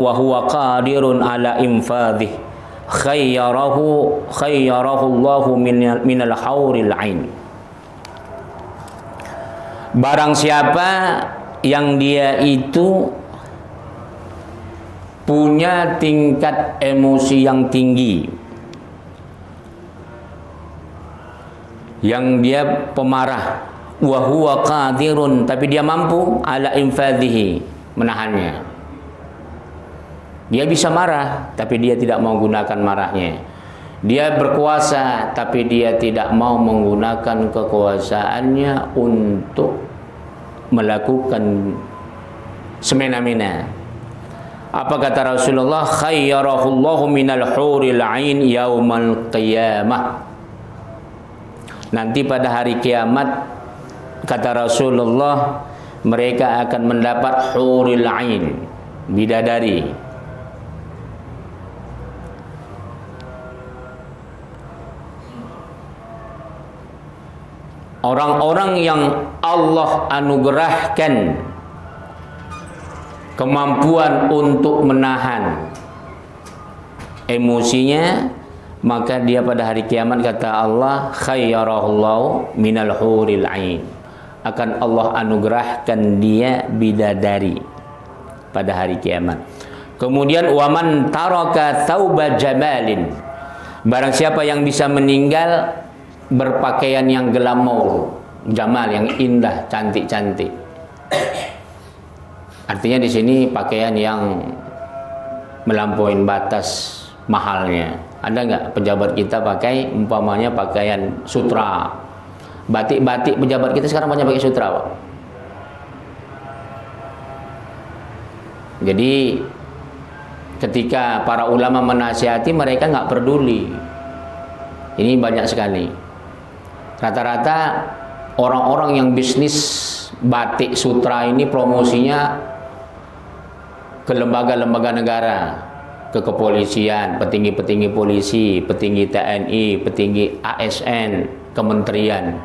wa huwa qadirun ala infadhih khayyarahu Allahu minal hauril ain. Barang siapa yang dia itu punya tingkat emosi yang tinggi, yang dia pemarah, wa huwa qadirun, tapi dia mampu ala infadhihi, menahannya. Dia bisa marah tapi dia tidak mau gunakan marahnya. Dia berkuasa tapi dia tidak mau menggunakan kekuasaannya untuk melakukan semena-mena. Apa kata Rasulullah? Khayyarahullahu minal huril ain yaumal qiyamah. Nanti pada hari kiamat, kata Rasulullah, mereka akan mendapat huril ain, bidadari. Orang-orang yang Allah anugerahkan kemampuan untuk menahan emosinya, maka dia pada hari kiamat, kata Allah, khayyarahullahu minal huril ain, akan Allah anugerahkan dia bidadari pada hari kiamat. Kemudian waman taraka thauba jamalin, barang siapa yang bisa meninggal berpakaian yang glamor, jamal, yang indah, cantik-cantik. Artinya di sini pakaian yang melampaui batas mahalnya. Ada nggak pejabat kita pakai umpamanya pakaian sutra? Batik-batik pejabat kita sekarang banyak pakai sutra, Pak. Jadi ketika para ulama menasihati, mereka nggak peduli. Ini banyak sekali. Rata-rata orang-orang yang bisnis batik sutra ini promosinya ke lembaga-lembaga negara, ke kepolisian, petinggi-petinggi polisi, petinggi TNI, petinggi ASN, kementerian.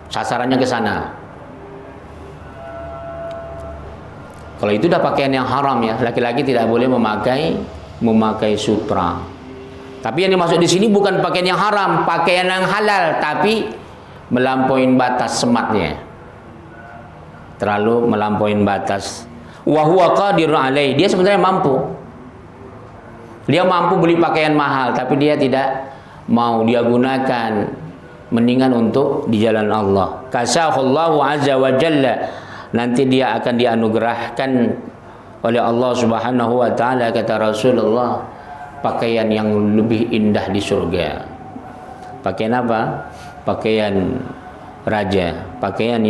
Sasarannya ke sana. Kalau itu udah pakaian yang haram ya, laki-laki tidak boleh memakai sutra. Tapi yang dimaksud di sini bukan pakaian yang haram, pakaian yang halal, tapi melampaui batas sematnya. Terlalu melampaui batas. Wa huwa qadirun alaih, dia sebenarnya mampu. Dia mampu beli pakaian mahal, tapi dia tidak mau, dia gunakan mendingan untuk di jalan Allah. Kasahullahu azza wa jalla, nanti dia akan dianugerahkan oleh Allah Subhanahu wa taala, kata Rasulullah, pakaian yang lebih indah di surga. Pakaian apa? Pakaian raja, pakaian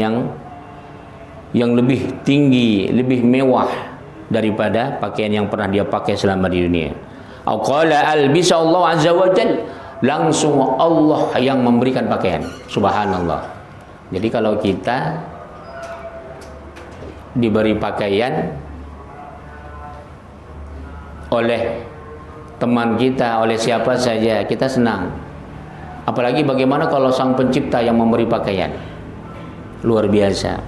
yang lebih tinggi, lebih mewah daripada pakaian yang pernah dia pakai selama di dunia. Au qala albisa Allah azza wa jalla, langsung Allah yang memberikan pakaian. Subhanallah. Jadi kalau kita diberi pakaian oleh teman kita, oleh siapa saja, kita senang. Apalagi bagaimana kalau sang pencipta yang memberi pakaian? Luar biasa.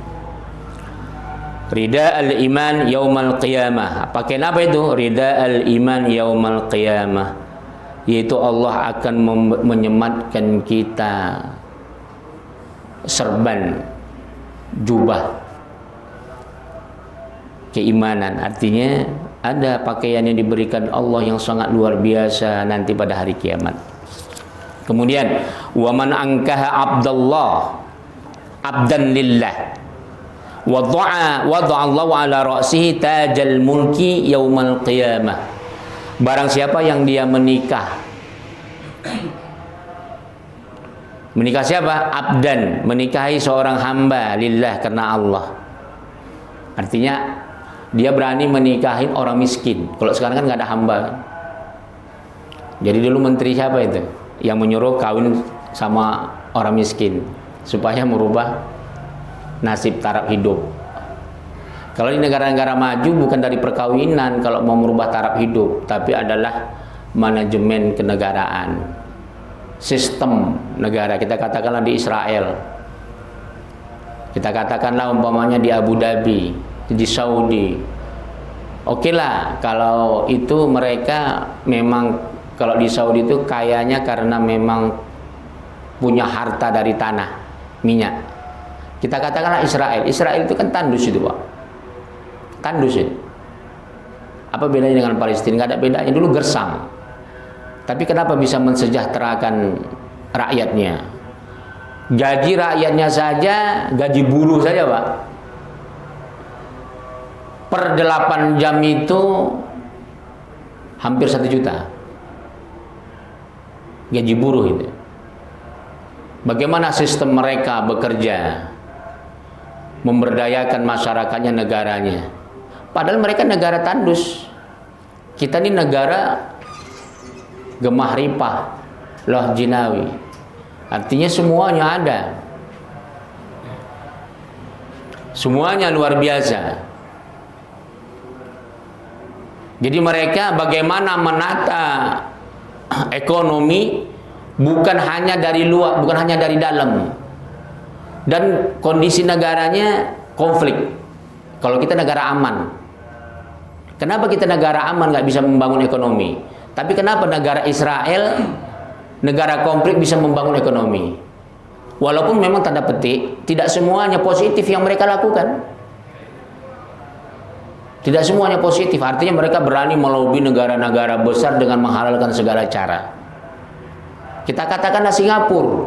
Rida al-iman yaumal qiyamah. Pakaian apa itu? Rida al-iman yaumal qiyamah, yaitu Allah akan menyematkan kita serban, jubah keimanan. Artinya ada pakaian yang diberikan Allah yang sangat luar biasa nanti pada hari kiamat. Kemudian waman angkaha abdallah abdan lillah wada'a Allahu ala ra'sihi tajal mulki yaumal qiyamah. Barang siapa yang dia menikah siapa? Abdan, menikahi seorang hamba lillah, karena Allah. Artinya dia berani menikahi orang miskin. Kalau sekarang kan nggak ada hamba. Jadi dulu menteri siapa itu yang menyuruh kawin sama orang miskin supaya merubah nasib taraf hidup. Kalau di negara-negara maju bukan dari perkawinan kalau mau merubah taraf hidup, tapi adalah manajemen kenegaraan, sistem negara. Kita katakanlah di Israel, kita katakanlah umpamanya di Abu Dhabi, di Saudi, Oke lah, kalau itu mereka memang kalau di Saudi itu kayaknya karena memang punya harta dari tanah minyak. Kita katakanlah Israel. Israel itu kan tandus itu, Pak. Tandus itu. Apa bedanya dengan Palestina? Nggak ada bedanya. Dulu gersang. Tapi kenapa bisa mensejahterakan rakyatnya? Gaji rakyatnya saja, gaji buruh saja, Pak. Per 8 jam itu hampir 1 juta. Gaji buruh itu. Bagaimana sistem mereka bekerja, memberdayakan masyarakatnya, negaranya. Padahal mereka negara tandus. Kita ini negara gemah ripah, loh jinawi. Artinya semuanya ada. Semuanya luar biasa. Jadi mereka bagaimana menata ekonomi bukan hanya dari luar, bukan hanya dari dalam. Dan kondisi negaranya konflik. Kalau kita negara aman. Kenapa kita negara aman nggak bisa membangun ekonomi? Tapi kenapa negara Israel, negara konflik bisa membangun ekonomi? Walaupun memang tanda petik, tidak semuanya positif yang mereka lakukan. Tidak semuanya positif. Artinya mereka berani melobi negara-negara besar dengan menghalalkan segala cara. Kita katakanlah Singapura.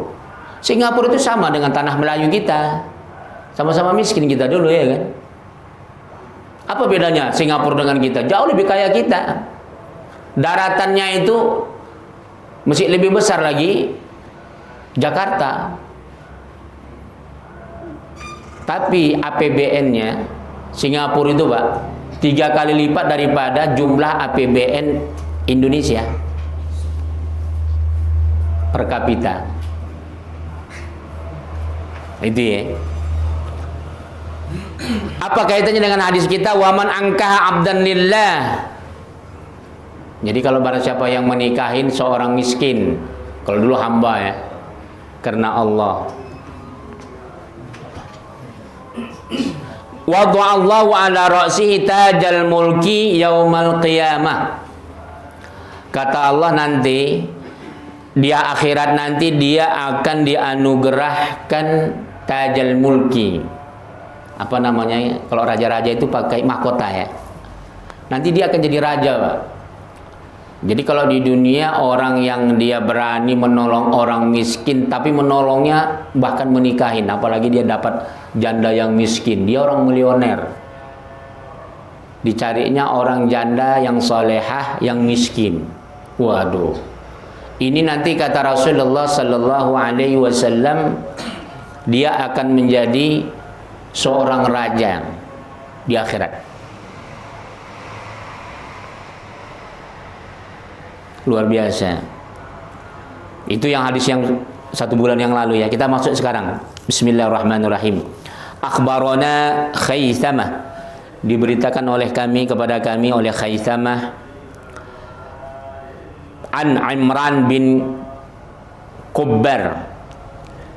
Singapura itu sama dengan tanah Melayu kita. Sama-sama miskin kita dulu, ya kan? Apa bedanya Singapura dengan kita? Jauh lebih kaya kita. Daratannya itu masih lebih besar lagi Jakarta. Tapi APBN-nya Singapura itu, Pak, 3 kali lipat daripada jumlah APBN Indonesia per kapita. Itu ya. Apa kaitannya dengan hadis kita waman angkah abdan lillah? Jadi kalau barang siapa yang menikahin seorang miskin, kalau dulu hamba ya, karena Allah. Wada'allahu ala ra'sihi tajal mulki yaumal qiyamah. Kata Allah nanti di akhirat nanti dia akan dianugerahkan tajal mulki. Apa namanya? Kalau raja-raja itu pakai mahkota ya. Nanti dia akan jadi raja, Pak. Jadi kalau di dunia orang yang dia berani menolong orang miskin, tapi menolongnya bahkan menikahin, apalagi dia dapat janda yang miskin, dia orang milioner. Dicarinya orang janda yang solehah, yang miskin. Waduh. Ini nanti kata Rasulullah Sallallahu Alaihi Wasallam, dia akan menjadi seorang raja di akhirat. Luar biasa. Itu yang hadis yang 1 bulan yang lalu ya. Kita masuk sekarang. Bismillahirrahmanirrahim. Akhbarana Khaythamah. Diberitakan oleh kami kepada kami oleh Khaythamah an Imran bin Kubbar.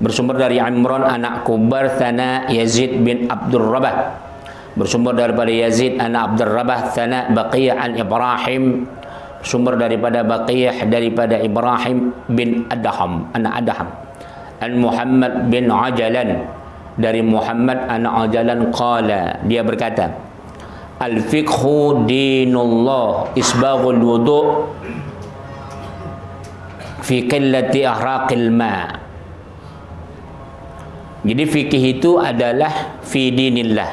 Bersumber dari Imran anak Kubbar thana Yazid bin Abdul Rabah. Bersumber daripada Yazid anak Abdul Rabah thana Baqiyah an Ibrahim. Sumber daripada Baqiyah daripada Ibrahim bin Adham anak Adham an Muhammad bin Ajalan dari Muhammad anak Ajalan qala, dia berkata al fiqhu dinullah isbaghul wudu fi qillati ahraqil ma. Jadi fikih itu adalah fi dinillah,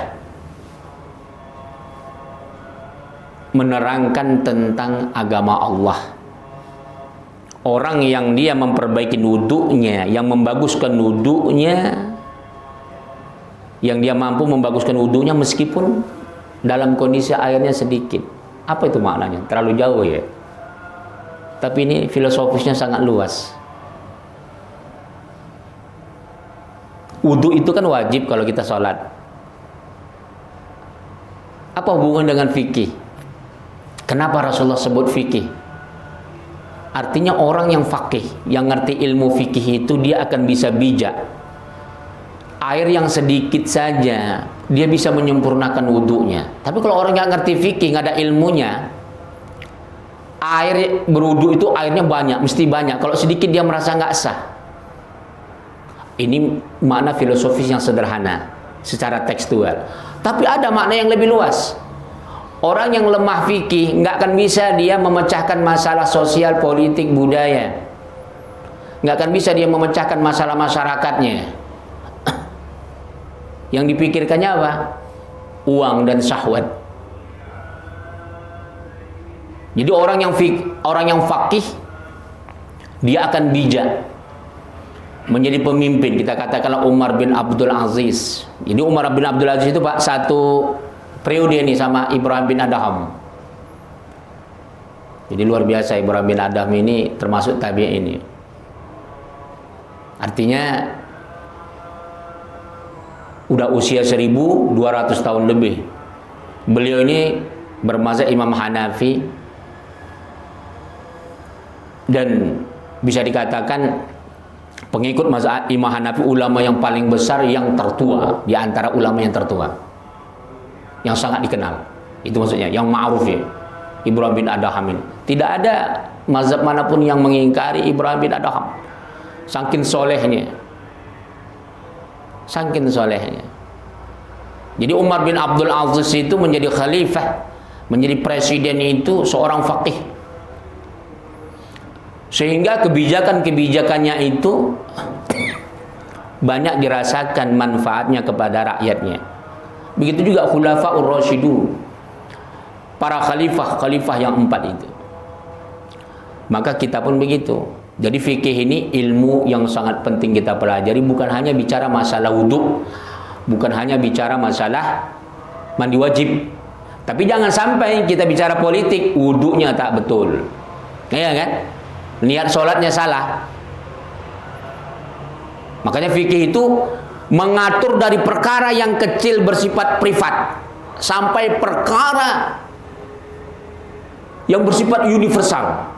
menerangkan tentang agama Allah. Orang yang dia memperbaiki wudunya, yang membaguskan wudunya, yang dia mampu membaguskan wudunya meskipun dalam kondisi airnya sedikit. Apa itu maknanya? Terlalu jauh ya. Tapi ini filosofisnya sangat luas. Wudu itu kan wajib kalau kita sholat. Apa hubungan dengan fikih? Kenapa Rasulullah sebut fikih? Artinya orang yang faqih, yang ngerti ilmu fikih itu dia akan bisa bijak. Air yang sedikit saja dia bisa menyempurnakan wudhunya. Tapi kalau orang nggak ngerti fikih, nggak ada ilmunya, air berwudhu itu airnya banyak, mesti banyak. Kalau sedikit dia merasa nggak sah. Ini makna filosofis yang sederhana secara tekstual. Tapi ada makna yang lebih luas. Orang yang lemah fikih nggak akan bisa dia memecahkan masalah sosial, politik, budaya. Nggak akan bisa dia memecahkan masalah masyarakatnya. Yang dipikirkannya apa? Uang dan syahwat. Jadi orang yang faqih dia akan bijak menjadi pemimpin. Kita katakanlah Umar bin Abdul Aziz. Jadi Umar bin Abdul Aziz itu Pak satu periode ini sama Ibrahim bin Adham. Jadi luar biasa Ibrahim bin Adham ini termasuk tabi'in ini. Artinya udah usia 1200 tahun lebih. Beliau ini bermazhab Imam Hanafi dan bisa dikatakan pengikut mazhab Imam Hanafi ulama yang paling besar, yang tertua di antara ulama yang tertua, yang sangat dikenal. Itu maksudnya yang ma'ruf ya, Ibrahim bin Adham. Tidak ada mazhab manapun yang mengingkari Ibrahim bin Adham. Saking solehnya. Saking solehnya. Jadi Umar bin Abdul Aziz itu menjadi khalifah, menjadi presiden itu seorang faqih. Sehingga kebijakan-kebijakannya itu banyak dirasakan manfaatnya kepada rakyatnya. Begitu juga Khulafaur Rasyidun, para khalifah yang 4 itu. Maka kita pun begitu. Jadi fikih ini ilmu yang sangat penting kita pelajari, bukan hanya bicara masalah wudhu, bukan hanya bicara masalah mandi wajib. Tapi jangan sampai kita bicara politik, wudhunya tak betul. Iya kan? Niat sholatnya salah. Makanya fikih itu mengatur dari perkara yang kecil bersifat privat sampai perkara yang bersifat universal.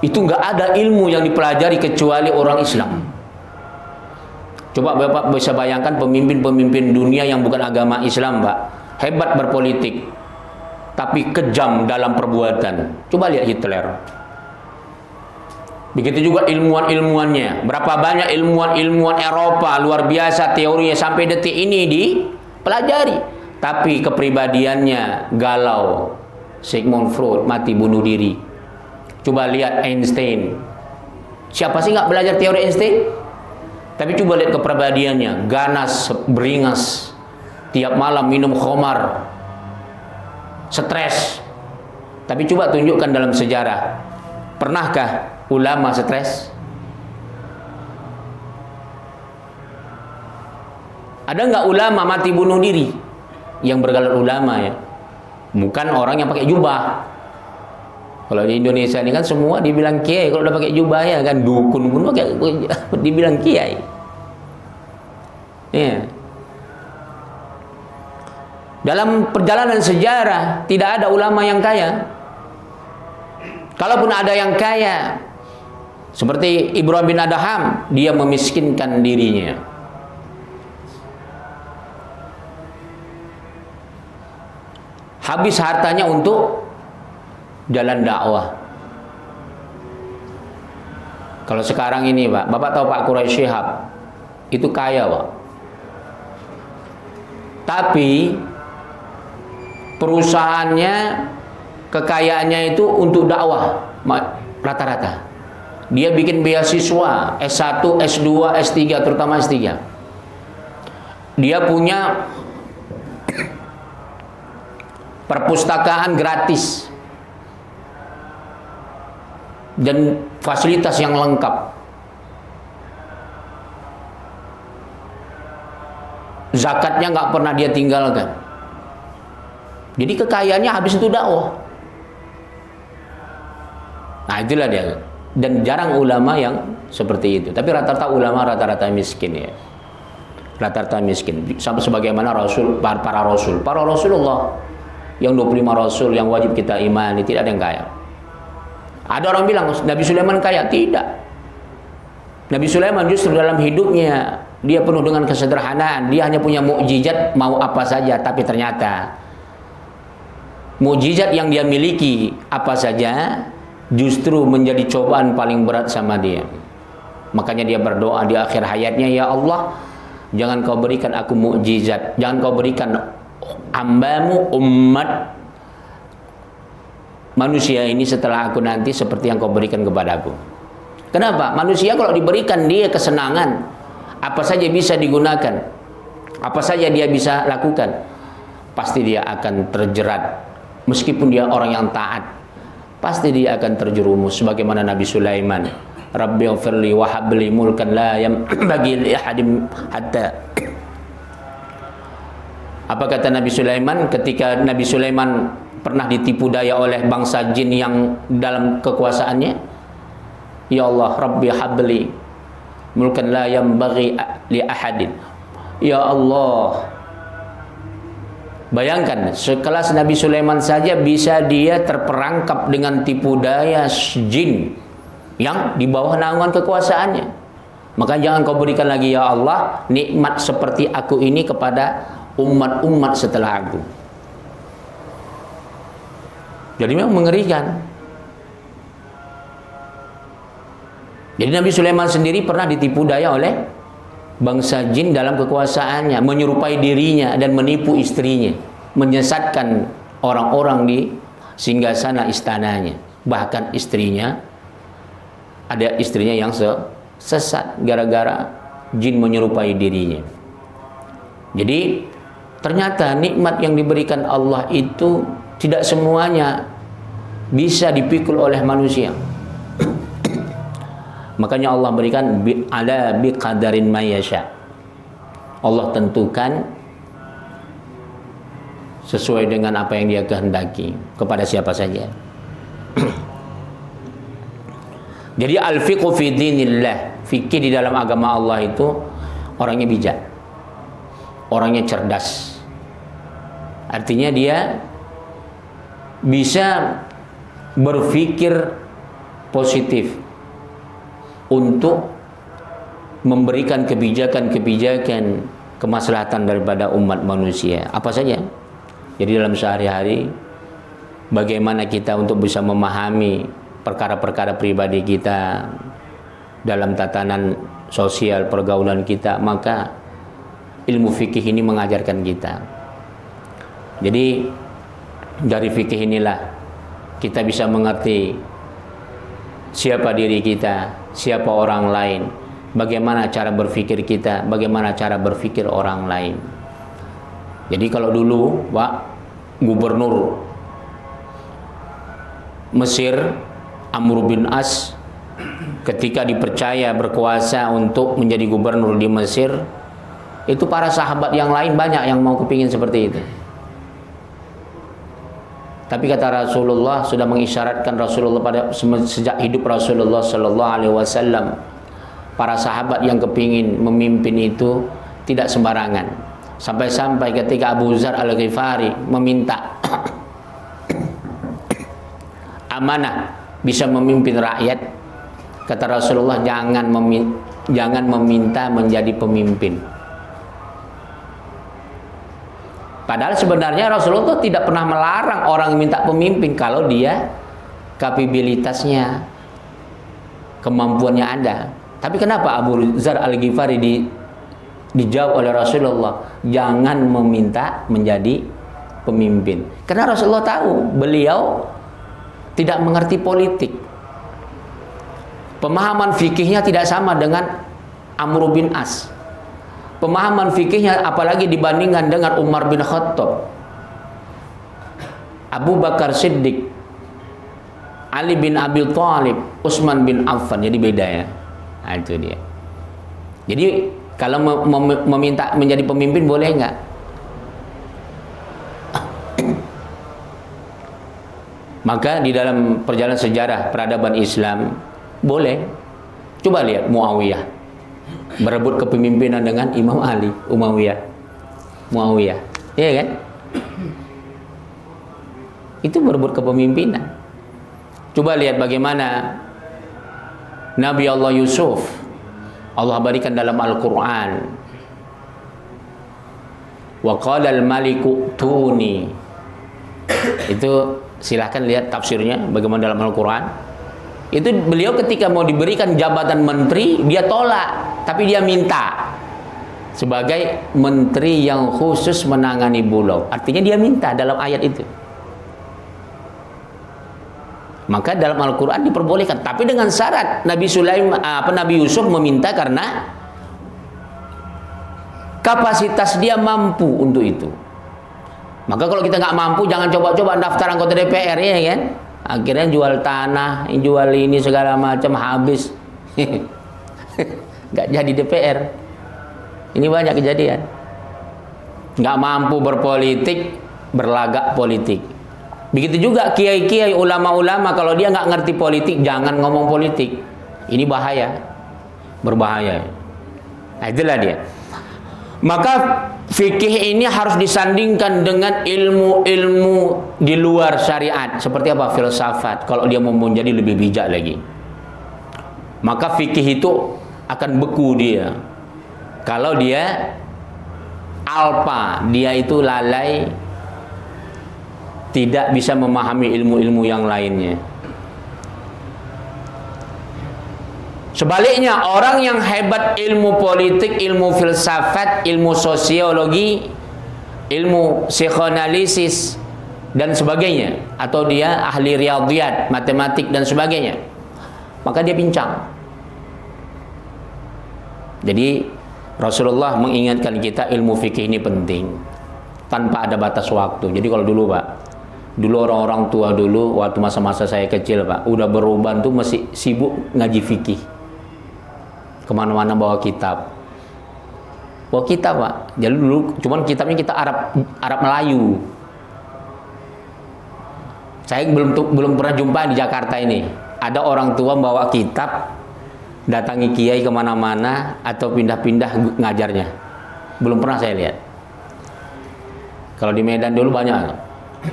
Itu nggak ada ilmu yang dipelajari kecuali orang Islam. Coba Bapak bisa bayangkan pemimpin-pemimpin dunia yang bukan agama Islam, Pak, hebat berpolitik, tapi kejam dalam perbuatan. Coba lihat Hitler. Begitu juga ilmuwan-ilmuwannya. Berapa banyak ilmuwan-ilmuwan Eropa luar biasa teorinya sampai detik ini dipelajari, tapi kepribadiannya galau. Sigmund Freud mati bunuh diri. Coba lihat Einstein. Siapa sih nggak belajar teori Einstein? Tapi coba lihat kepribadiannya, ganas, beringas, tiap malam minum khamar, stres. Tapi coba tunjukkan dalam sejarah, pernahkah ulama stres? Ada nggak ulama mati bunuh diri? Yang bergelar ulama ya, bukan orang yang pakai jubah. Kalau di Indonesia ini kan semua dibilang kiai, kalau udah pakai jubah ya kan, dukun pun pakai dibilang kiai. Ya. Dalam perjalanan sejarah tidak ada ulama yang kaya. Kalaupun ada yang kaya, seperti Ibrahim bin Adham, dia memiskinkan dirinya. Habis hartanya untuk jalan dakwah. Kalau sekarang ini Pak, Bapak tahu Pak Quraisy Shihab itu kaya Pak, tapi perusahaannya, kekayaannya itu untuk dakwah rata-rata. Dia bikin beasiswa S1, S2, S3, terutama S3. Dia punya perpustakaan gratis dan fasilitas yang lengkap. Zakatnya nggak pernah dia tinggalkan. Jadi kekayaannya habis itu dakwah. Nah itulah dia. Dan jarang ulama yang seperti itu. Tapi rata-rata ulama rata-rata miskin ya. Rata-rata miskin. Sampai sebagaimana para Rasulullah yang 25 Rasul yang wajib kita imani, tidak ada yang kaya. Ada orang bilang Nabi Sulaiman kaya, tidak. Nabi Sulaiman justru dalam hidupnya dia penuh dengan kesederhanaan, dia hanya punya mukjizat mau apa saja, tapi ternyata mukjizat yang dia miliki apa saja justru menjadi cobaan paling berat sama dia. Makanya dia berdoa di akhir hayatnya, ya Allah, jangan kau berikan aku mukjizat, jangan kau berikan hambamu umat manusia ini setelah aku nanti seperti yang kau berikan kepadaku. Kenapa? Manusia kalau diberikan dia kesenangan, apa saja bisa digunakan, apa saja dia bisa lakukan, pasti dia akan terjerat. Meskipun dia orang yang taat, pasti dia akan terjerumus. Sebagaimana Nabi Sulaiman, Rabbi ghfirli wa habli mulkan la yanbaghi li ahadin hatta. Apa kata Nabi Sulaiman ketika Nabi Sulaiman pernah ditipu daya oleh bangsa jin yang dalam kekuasaannya? Ya Allah, Rabbi habli mulkan la yanbaghi li ahadin. Ya Allah, bayangkan sekelas Nabi Sulaiman saja bisa dia terperangkap dengan tipu daya jin yang di bawah naungan kekuasaannya. Maka jangan kau berikan lagi ya Allah nikmat seperti aku ini kepada umat-umat setelah aku. Jadi memang mengerikan. Jadi Nabi Sulaiman sendiri pernah ditipu daya oleh bangsa jin dalam kekuasaannya, menyerupai dirinya dan menipu istrinya, menyesatkan orang-orang di singgasana istananya. Bahkan istrinya, ada istrinya yang sesat gara-gara jin menyerupai dirinya. Jadi ternyata nikmat yang diberikan Allah itu tidak semuanya bisa dipikul oleh manusia. Makanya Allah berikan ala biqadarin mayasya. Allah tentukan sesuai dengan apa yang dia kehendaki kepada siapa saja. Jadi al-fiqhu fi dinillah, fikih di dalam agama Allah itu orangnya bijak, orangnya cerdas. Artinya dia bisa berpikir positif untuk memberikan kebijakan-kebijakan kemaslahatan daripada umat manusia apa saja. Jadi dalam sehari-hari bagaimana kita untuk bisa memahami perkara-perkara pribadi kita dalam tatanan sosial pergaulan kita, maka ilmu fikih ini mengajarkan kita. Jadi dari fikih inilah kita bisa mengerti siapa diri kita, siapa orang lain, bagaimana cara berpikir kita, bagaimana cara berpikir orang lain. Jadi kalau dulu Pak Gubernur Mesir Amr bin As ketika dipercaya berkuasa untuk menjadi gubernur di Mesir, itu para sahabat yang lain banyak yang mau kepingin seperti itu. Tapi kata Rasulullah, sudah mengisyaratkan Rasulullah pada sejak hidup Rasulullah Sallallahu Alaihi Wasallam, para sahabat yang kepingin memimpin itu tidak sembarangan. Sampai-sampai ketika Abu Dzar Al-Ghifari meminta amanah bisa memimpin rakyat, kata Rasulullah, jangan meminta menjadi pemimpin. Padahal sebenarnya Rasulullah tidak pernah melarang orang minta pemimpin kalau dia kapabilitasnya, kemampuannya ada. Tapi kenapa Abu Dzar Al-Ghifari dijawab oleh Rasulullah, jangan meminta menjadi pemimpin? Karena Rasulullah tahu beliau tidak mengerti politik. Pemahaman fikihnya tidak sama dengan Amr bin As. Pemahaman fikihnya apalagi dibandingkan dengan Umar bin Khattab, Abu Bakar Siddiq, Ali bin Abi Thalib, Utsman bin Affan. Jadi beda ya. Nah, itu dia. Jadi kalau meminta menjadi pemimpin boleh nggak? Maka di dalam perjalanan sejarah peradaban Islam boleh. Coba lihat Muawiyah berebut kepemimpinan dengan Imam Ali, Muawiyah, iya kan? Itu berebut kepemimpinan. Coba lihat bagaimana Nabi Allah Yusuf, Allah berikan dalam Al-Quran Wa qala al-maliku tuni. Itu silahkan lihat tafsirnya bagaimana dalam Al-Quran. Itu beliau ketika mau diberikan jabatan menteri, dia tolak, tapi dia minta sebagai menteri yang khusus menangani bulog. Artinya dia minta dalam ayat itu. Maka dalam Al-Quran diperbolehkan, tapi dengan syarat Nabi Yusuf meminta karena kapasitas dia mampu untuk itu. Maka kalau kita nggak mampu, jangan coba-coba daftar anggota DPR, ya kan? Akhirnya jual tanah, jual ini segala macam, habis. Nggak jadi DPR. Ini banyak kejadian. Nggak mampu berpolitik, berlagak politik. Begitu juga kiai-kiai, ulama-ulama, kalau dia nggak ngerti politik, jangan ngomong politik. Ini bahaya, berbahaya. Nah, itulah dia. Maka fikih ini harus disandingkan dengan ilmu-ilmu di luar syariat. Seperti apa? Filsafat. Kalau dia mau menjadi lebih bijak lagi, maka fikih itu akan beku dia. Kalau dia alpa, dia itu lalai, tidak bisa memahami ilmu-ilmu yang lainnya. Sebaliknya, orang yang hebat ilmu politik, ilmu filsafat, ilmu sosiologi, ilmu psikoanalisis dan sebagainya, atau dia ahli riyadhiyat, matematik dan sebagainya, maka dia pincang. Jadi Rasulullah mengingatkan kita ilmu fikih ini penting tanpa ada batas waktu. Jadi kalau dulu, Pak, dulu orang-orang tua dulu waktu masa-masa saya kecil, Pak, udah beruban tuh masih sibuk ngaji fikih. Kemana-mana bawa kitab, Pak. Jadi dulu cuman kitabnya kita Arab Melayu. Saya belum pernah jumpa di Jakarta ini ada orang tua bawa kitab datangi kiai kemana-mana atau pindah-pindah ngajarnya. Belum pernah saya lihat. Kalau di Medan dulu banyak,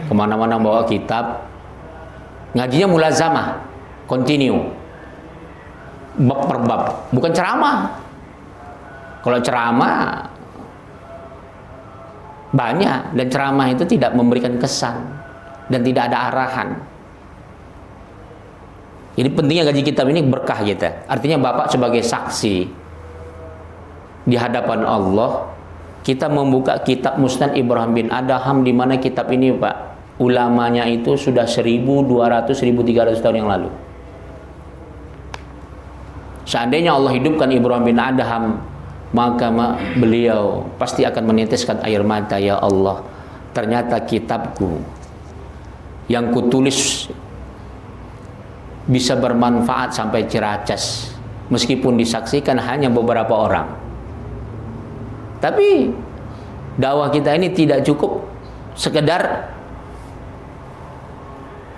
kemana-mana bawa kitab, ngajinya mulazamah, continue, bab per bab, bukan ceramah. Kalau ceramah banyak, dan ceramah itu tidak memberikan kesan dan tidak ada arahan. Jadi pentingnya ngaji kitab ini berkah kita. Artinya Bapak sebagai saksi di hadapan Allah, kita membuka kitab Musnad Ibrahim bin Adham, di mana kitab ini, Pak, ulamanya itu sudah 1200-1300 tahun yang lalu. Seandainya Allah hidupkan Ibrahim bin Adham, maka beliau pasti akan meneteskan air mata. Ya Allah, ternyata kitabku yang kutulis bisa bermanfaat sampai Ciracas, meskipun disaksikan hanya beberapa orang. Tapi dakwah kita ini tidak cukup sekedar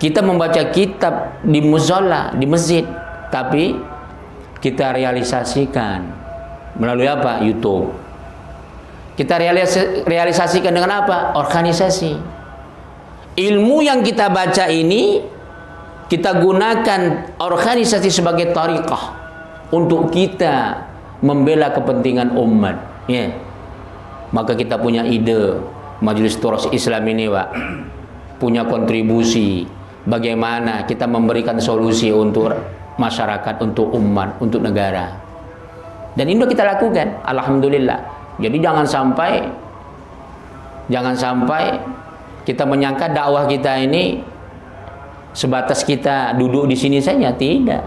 kita membaca kitab di mushola, di masjid, tapi kita realisasikan melalui apa? YouTube. Kita realisasikan dengan apa? Organisasi. Ilmu yang kita baca ini kita gunakan organisasi sebagai thariqah untuk kita membela kepentingan umat, ya. Maka kita punya ide Majelis Turas Islam ini, Pak, punya kontribusi bagaimana kita memberikan solusi untuk masyarakat, untuk umat, untuk negara. Dan ini kita lakukan, alhamdulillah. Jadi jangan sampai kita menyangka dakwah kita ini sebatas kita duduk di sini saja. Tidak.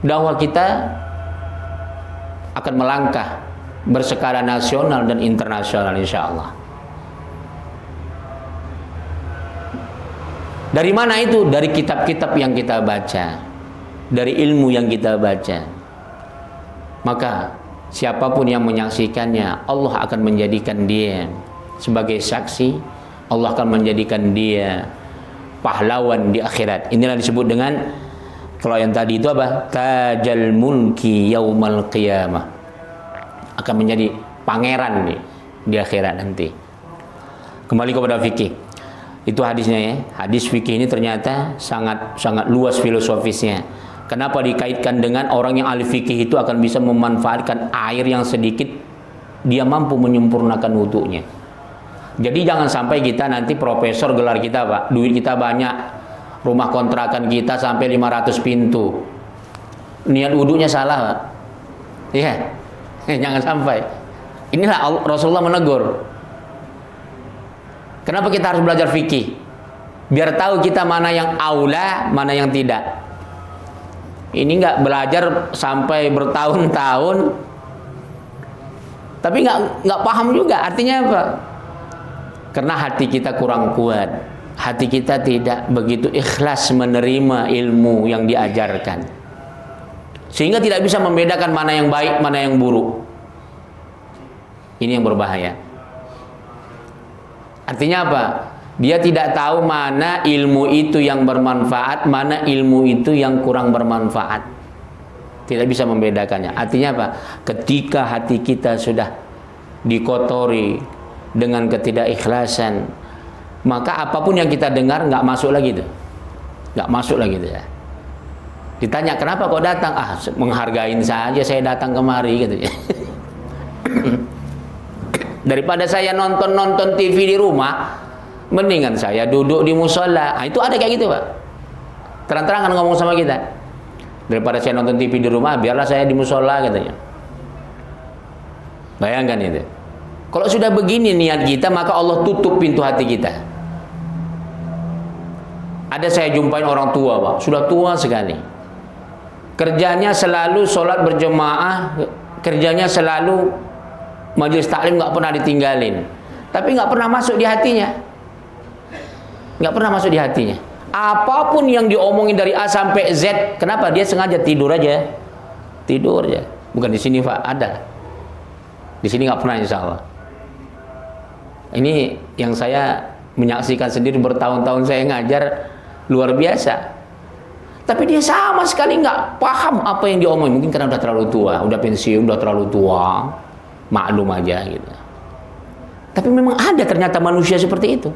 Dakwah kita akan melangkah berskala nasional dan internasional, insya Allah. Dari mana itu? Dari kitab-kitab yang kita baca, dari ilmu yang kita baca. Maka siapapun yang menyaksikannya, Allah akan menjadikan dia sebagai saksi. Allah akan menjadikan dia pahlawan di akhirat. Inilah disebut dengan, kalau yang tadi itu apa? Tajal mulki yaumal qiyamah. Akan menjadi pangeran nih di akhirat nanti. Kembali kepada fikih. Itu hadisnya, ya. Hadis fikih ini ternyata sangat luas filosofisnya. Kenapa dikaitkan dengan orang yang ahli fikih itu akan bisa memanfaatkan air yang sedikit dia mampu menyempurnakan wudunya. Jadi jangan sampai kita nanti profesor, gelar kita Pak, duit kita banyak, rumah kontrakan kita sampai 500 pintu, niat wudunya salah Pak. Iya, jangan sampai. Inilah Rasulullah menegur. Kenapa kita harus belajar fikih? Biar tahu kita mana yang aula, mana yang tidak. Ini nggak belajar sampai bertahun-tahun, tapi nggak paham juga artinya apa? Karena hati kita kurang kuat, hati kita tidak begitu ikhlas menerima ilmu yang diajarkan, sehingga tidak bisa membedakan mana yang baik, mana yang buruk. Ini yang berbahaya. Artinya apa? Dia tidak tahu mana ilmu itu yang bermanfaat, mana ilmu itu yang kurang bermanfaat. Tidak bisa membedakannya. Artinya apa? Ketika hati kita sudah dikotori dengan ketidakikhlasan, maka apapun yang kita dengar nggak masuk lagi tuh. Nggak masuk lagi tuh ya. Ditanya, kenapa kok datang? Ah, menghargain saja saya datang kemari gitu ya. Daripada saya nonton TV di rumah, mendingan saya duduk di musola. Nah, itu ada kayak gitu Pak, terang-terangan ngomong sama kita. Daripada saya nonton TV di rumah, biarlah saya di musola katanya. Bayangkan itu. Kalau sudah begini niat kita, maka Allah tutup pintu hati kita. Ada saya jumpain orang tua Pak, sudah tua sekali, kerjanya selalu sholat berjemaah, kerjanya selalu majelis taklim, nggak pernah ditinggalin, tapi nggak pernah masuk di hatinya. Nggak pernah masuk di hatinya. Apapun yang diomongin dari A sampai Z, kenapa? Dia sengaja tidur aja. Tidur aja. Bukan di sini Pak, ada. Di sini nggak pernah insya Allah. Ini yang saya menyaksikan sendiri, bertahun-tahun saya ngajar, luar biasa. Tapi dia sama sekali nggak paham apa yang diomongin. Mungkin karena udah terlalu tua, udah pensiun, udah terlalu tua. Maklum aja gitu. Tapi memang ada ternyata manusia seperti itu.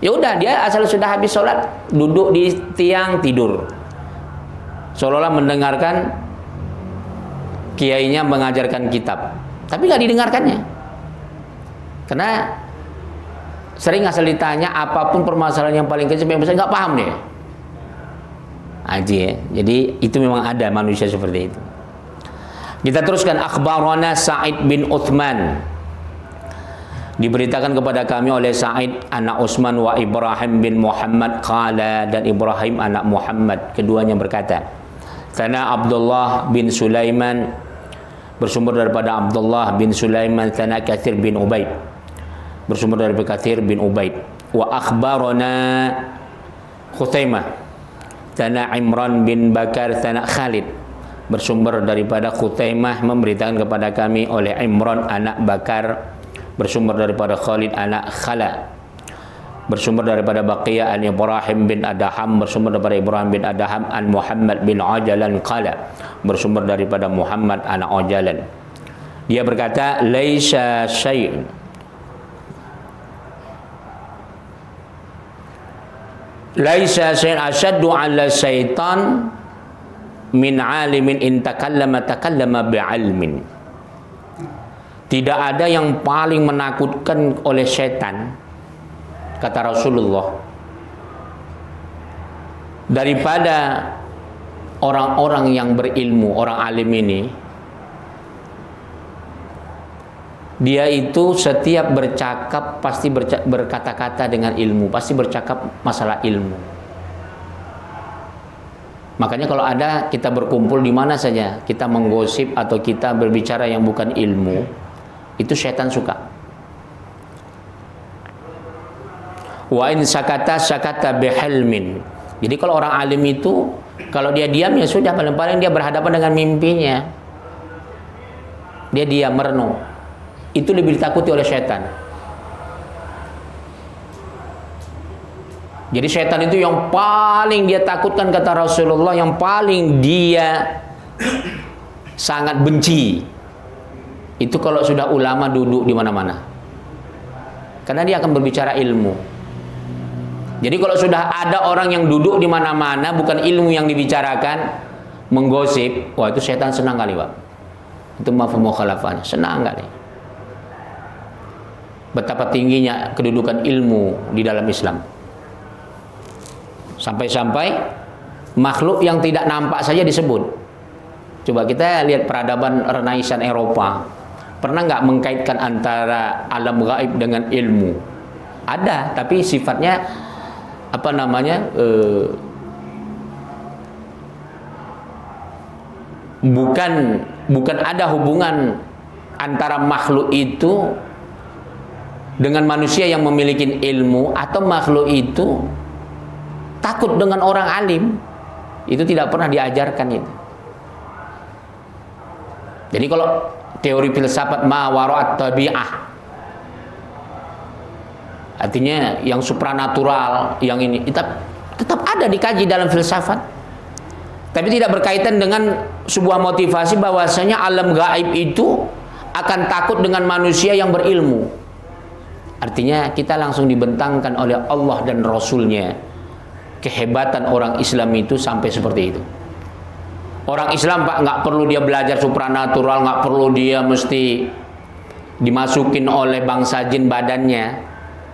Ya udah, dia asal sudah habis sholat, duduk di tiang tidur, seolah-olah mendengarkan kiainya mengajarkan kitab, tapi nggak didengarkannya. Karena sering asal ditanya apapun permasalahan yang paling kecil yang besar, nggak paham dia. Aji ya. Jadi itu memang ada manusia seperti itu. Kita teruskan. Akhbarana Sa'id bin Uthman, diberitakan kepada kami oleh Sa'id anak Utsman wa Ibrahim bin Muhammad qala, dan Ibrahim anak Muhammad, keduanya berkata, Sana Abdullah bin Sulaiman, bersumber daripada Abdullah bin Sulaiman, Sana Katsir bin Ubaid, bersumber daripada Katsir bin Ubaid, wa akhbarana Khuthaimah, Sana Imran bin Bakar, Sana Khalid, bersumber daripada Khuthaimah memberitakan kepada kami oleh Imran anak Bakar, bersumber daripada Khalid anak Khala, bersumber daripada Baqiyah an Ibrahim bin Adham, bersumber daripada Ibrahim bin Adham an Muhammad bin Ajalan qala, bersumber daripada Muhammad anak Ajalan. Dia berkata, laisa syai'un asyaddu 'ala syaitan min 'alimin in takallama bi'ilmin. Tidak ada yang paling menakutkan oleh setan, kata Rasulullah, daripada orang-orang yang berilmu, orang alim ini. Dia itu setiap bercakap pasti berkata-kata dengan ilmu, pasti bercakap masalah ilmu. Makanya kalau ada kita berkumpul di mana saja, kita menggosip atau kita berbicara yang bukan ilmu, itu setan suka. Wa in sakata bihalmin. Jadi kalau orang alim itu, kalau dia diam ya sudah, paling-paling dia berhadapan dengan mimpinya, dia diam merenung. Itu lebih ditakuti oleh setan. Jadi setan itu yang paling dia takutkan, kata Rasulullah, yang paling dia sangat benci itu kalau sudah ulama duduk di mana-mana, karena dia akan berbicara ilmu. Jadi kalau sudah ada orang yang duduk di mana-mana, bukan ilmu yang dibicarakan, menggosip, wah itu setan senang kali Pak. Itu mafhum mukhalafahnya, senang kali. betapa tingginya kedudukan ilmu di dalam Islam. Sampai-sampai makhluk yang tidak nampak saja disebut. Coba kita lihat peradaban Renaissance Eropa. Pernah nggak mengkaitkan antara alam gaib dengan ilmu? Ada, tapi sifatnya apa namanya? Bukan ada hubungan antara makhluk itu dengan manusia yang memiliki ilmu, atau makhluk itu takut dengan orang alim. Itu tidak pernah diajarkan itu. Jadi kalau teori filsafat ma wara'at tabi'ah, artinya yang supranatural, yang ini tetap ada dikaji dalam filsafat, tapi tidak berkaitan dengan sebuah motivasi bahwasanya alam gaib itu akan takut dengan manusia yang berilmu. Artinya kita langsung dibentangkan oleh Allah dan Rasulnya kehebatan orang Islam itu sampai seperti itu. Orang Islam, Pak, nggak perlu dia belajar supranatural, nggak perlu dia mesti dimasukin oleh bangsa jin badannya